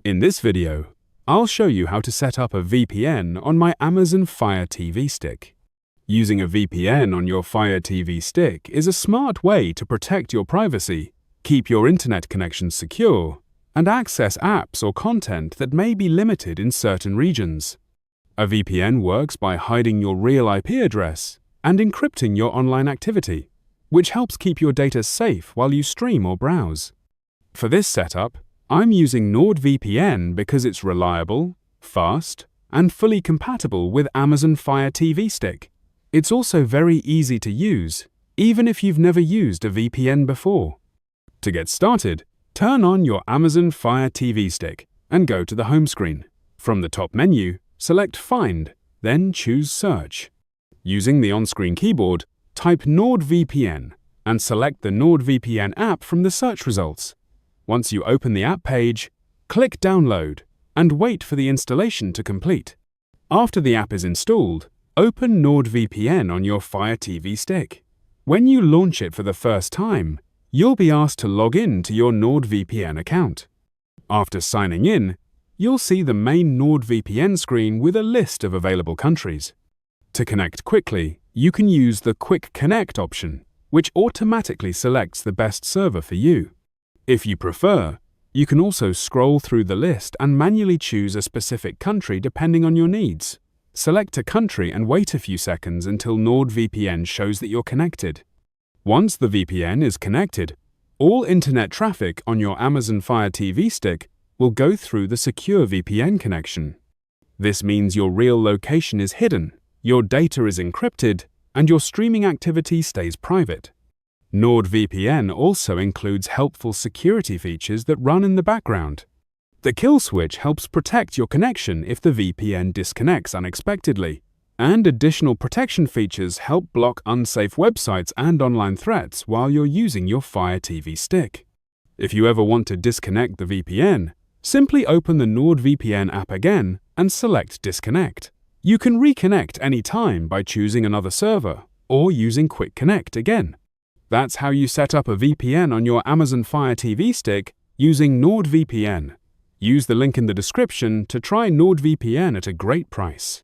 In this video, I'll show you how to set up a VPN on my Amazon Fire TV stick. Using a VPN on your Fire TV stick is a smart way to protect your privacy, keep your internet connection secure, and access apps or content that may be limited in certain regions. A VPN works by hiding your real IP address and encrypting your online activity, which helps keep your data safe while you stream or browse. For this setup, I'm using NordVPN because it's reliable, fast, and fully compatible with Amazon Fire TV Stick. It's also very easy to use, even if you've never used a VPN before. To get started, turn on your Amazon Fire TV Stick and go to the home screen. From the top menu, select Find, then choose Search. Using the on-screen keyboard, type NordVPN and select the NordVPN app from the search results. Once you open the app page, click Download and wait for the installation to complete. After the app is installed, open NordVPN on your Fire TV stick. When you launch it for the first time, you'll be asked to log in to your NordVPN account. After signing in, you'll see the main NordVPN screen with a list of available countries. To connect quickly, you can use the Quick Connect option, which automatically selects the best server for you. If you prefer, you can also scroll through the list and manually choose a specific country depending on your needs. Select a country and wait a few seconds until NordVPN shows that you're connected. Once the VPN is connected, all internet traffic on your Amazon Fire TV stick will go through the secure VPN connection. This means your real location is hidden, your data is encrypted, and your streaming activity stays private. NordVPN also includes helpful security features that run in the background. The kill switch helps protect your connection if the VPN disconnects unexpectedly, and additional protection features help block unsafe websites and online threats while you're using your Fire TV stick. If you ever want to disconnect the VPN, simply open the NordVPN app again and select Disconnect. You can reconnect any time by choosing another server or using Quick Connect again. That's how you set up a VPN on your Amazon Fire TV stick using NordVPN. Use the link in the description to try NordVPN at a great price.